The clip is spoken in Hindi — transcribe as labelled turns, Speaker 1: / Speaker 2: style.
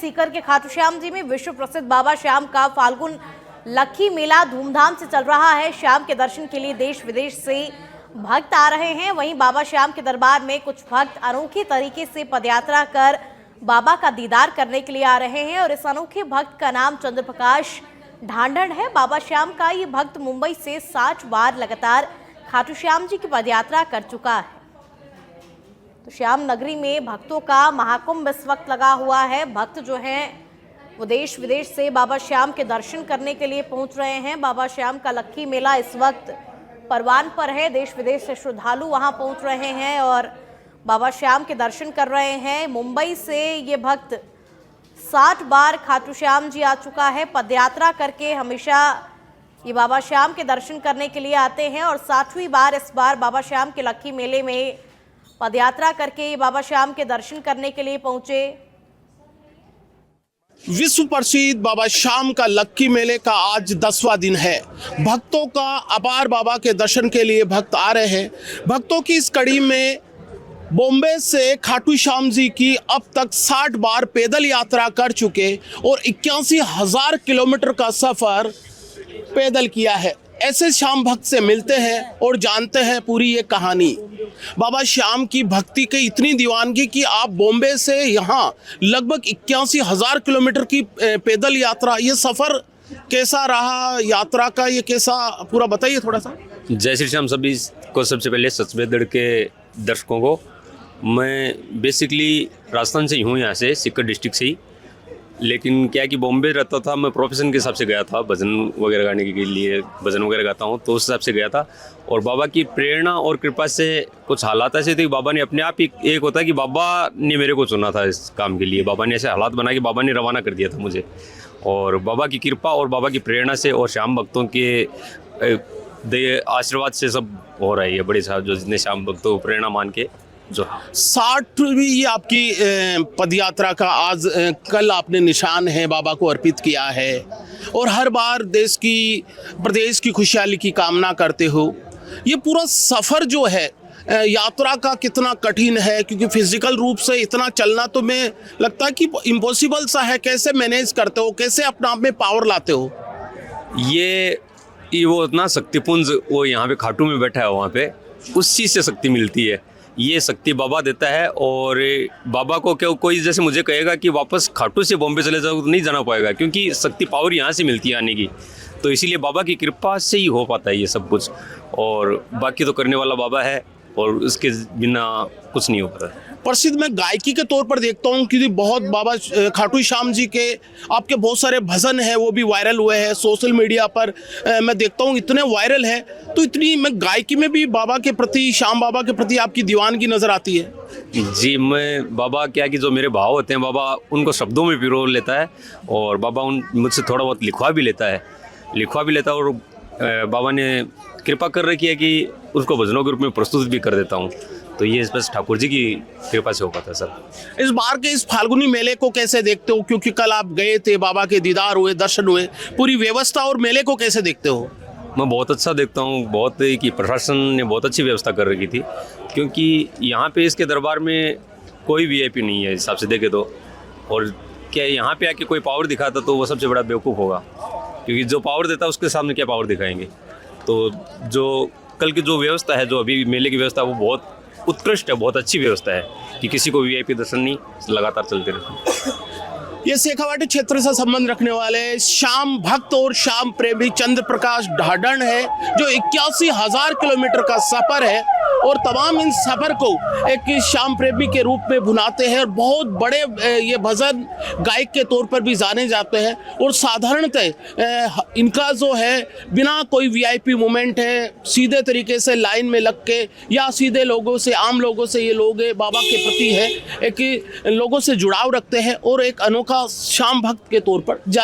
Speaker 1: सीकर के खाटू श्याम जी में विश्व प्रसिद्ध बाबा श्याम का फाल्गुन लक्खी मेला धूमधाम से चल रहा है। श्याम के दर्शन के लिए देश विदेश से भक्त आ रहे हैं। वहीं बाबा श्याम के दरबार में कुछ भक्त अनोखे तरीके से पदयात्रा कर बाबा का दीदार करने के लिए आ रहे हैं और इस अनोखे भक्त का नाम चंद्रप्रकाश ढांढन है। बाबा श्याम का ये भक्त मुंबई से 60 बार लगातार खाटू श्याम जी की पदयात्रा कर चुका है। तो श्याम नगरी में भक्तों का महाकुंभ इस वक्त लगा हुआ है। भक्त जो हैं वो देश विदेश से बाबा श्याम के दर्शन करने के लिए पहुंच रहे हैं। बाबा श्याम का लक्खी मेला इस वक्त परवान पर है। देश विदेश से श्रद्धालु वहां पहुंच रहे हैं और बाबा श्याम के दर्शन कर रहे हैं। मुंबई से ये भक्त 60 बार खाटू श्याम जी आ चुका है। पदयात्रा करके हमेशा ये बाबा श्याम के दर्शन करने के लिए आते हैं और 60वीं बार इस बार बाबा श्याम के लक्खी मेले में पदयात्रा करके ये बाबा श्याम के दर्शन करने के लिए पहुंचे।
Speaker 2: विश्व प्रसिद्ध बाबा श्याम का लक्खी मेले का आज 10वां दिन है। भक्तों का अपार बाबा के दर्शन के लिए भक्त आ रहे हैं। भक्तों की इस कड़ी में बॉम्बे से खाटू श्याम जी की अब तक 60 बार पैदल यात्रा कर चुके और 81,000 किलोमीटर का सफर पैदल किया है। ऐसे श्याम भक्त से मिलते हैं और जानते हैं पूरी ये कहानी। बाबा श्याम की भक्ति के इतनी दीवानगी कि आप बॉम्बे से यहाँ लगभग 81,000 किलोमीटर की पैदल यात्रा, ये सफ़र कैसा रहा? यात्रा का ये कैसा पूरा बताइए थोड़ा सा।
Speaker 3: जय श्री श्याम सभी को। सबसे पहले सचवेदड़ के दर्शकों को, मैं बेसिकली राजस्थान से ही हूँ, यहाँ से सीकर डिस्ट्रिक्ट से ही, लेकिन क्या कि बॉम्बे रहता था। मैं प्रोफेशन के हिसाब से गया था, भजन वगैरह गाने के लिए, भजन वगैरह गाता हूँ, तो उस हिसाब से गया था। और बाबा की प्रेरणा और कृपा से कुछ हालात ऐसे थे कि बाबा ने अपने आप ही, एक होता है कि बाबा ने मेरे को चुना था इस काम के लिए। बाबा ने ऐसे हालात बना कि बाबा ने रवाना कर दिया था मुझे। और बाबा की कृपा और बाबा की प्रेरणा से और श्याम भक्तों के आशीर्वाद से सब हो रहा है। ये बड़े साहब जो जितने श्याम भक्तों को प्रेरणा मान के जो 60वीं ये आपकी पदयात्रा का आज कल आपने निशान है बाबा को अर्पित किया है और हर बार देश की प्रदेश की खुशहाली की कामना करते हो। ये पूरा सफ़र जो है यात्रा का कितना कठिन है, क्योंकि फिजिकल रूप से इतना चलना तो मैं लगता है कि इम्पॉसिबल सा है। कैसे मैनेज करते हो, कैसे अपने आप में पावर लाते हो? ये वो इतना शक्तिपुंज वो यहाँ पे खाटू में बैठा है, वहाँ पे उस चीज़ से शक्ति मिलती है। ये शक्ति बाबा देता है। और बाबा को क्यों कोई जैसे मुझे कहेगा कि वापस खाटू से बॉम्बे चले जाओ तो नहीं जाना पाएगा, क्योंकि शक्ति पावर यहाँ से मिलती है आने की। तो इसीलिए बाबा की कृपा से ही हो पाता है ये सब कुछ, और बाकी तो करने वाला बाबा है और उसके बिना कुछ नहीं हो पाता।
Speaker 2: प्रसिद्ध मैं गायकी के तौर पर देखता हूँ क्योंकि बहुत बाबा खाटू श्याम जी के आपके बहुत सारे भजन हैं, वो भी वायरल हुए हैं सोशल मीडिया पर। मैं देखता हूँ इतने वायरल है, तो इतनी मैं गायकी में भी बाबा के प्रति, श्याम बाबा के प्रति आपकी दीवानगी नज़र आती है।
Speaker 3: जी, मैं बाबा क्या कि जो मेरे भाव होते हैं, बाबा उनको शब्दों में पिरो लेता है और बाबा मुझसे थोड़ा बहुत लिखवा भी लेता है और बाबा ने कृपा कर रखी है कि उसको भजनों के रूप में प्रस्तुत भी कर देता हूँ। तो ये बस ठाकुर जी की कृपा से हो पाता है सर।
Speaker 2: इस बार के इस फाल्गुनी मेले को कैसे देखते हो? क्योंकि कल आप गए थे, बाबा के दीदार हुए, दर्शन हुए, पूरी व्यवस्था और मेले को कैसे देखते हो?
Speaker 3: मैं बहुत अच्छा देखता हूँ। बहुत कि प्रशासन ने बहुत अच्छी व्यवस्था कर रखी थी, क्योंकि यहाँ पे इसके दरबार में कोई वीआईपी नहीं है हिसाब से देखे तो। और क्या यहाँ पे आके कोई पावर दिखाता तो वो सबसे बड़ा बेवकूफ़ होगा, क्योंकि जो पावर देता है उसके सामने क्या पावर दिखाएंगे। तो जो कल की जो व्यवस्था है, जो अभी मेले की व्यवस्था, वो बहुत उत्कृष्ट है, बहुत अच्छी व्यवस्था है कि किसी को वीआईपी दर्शन नहीं, लगातार चलते रहते हैं।
Speaker 2: ये शेखावाटी क्षेत्र से संबंध रखने वाले श्याम भक्त और श्याम प्रेमी चंद्रप्रकाश ढांढन है, जो 81,000 किलोमीटर का सफर है और तमाम इन सफर को एक श्याम प्रेमी के रूप में भुनाते हैं और बहुत बड़े ये भजन गायक के तौर पर भी जाने जाते हैं। और साधारणतः इनका जो है बिना कोई वीआईपी मूवमेंट है, सीधे तरीके से लाइन में लग के या सीधे लोगों से, आम लोगों से ये लोग बाबा के प्रति है एक लोगों से जुड़ाव रखते हैं और एक अनोखा श्याम भक्त के तौर पर जान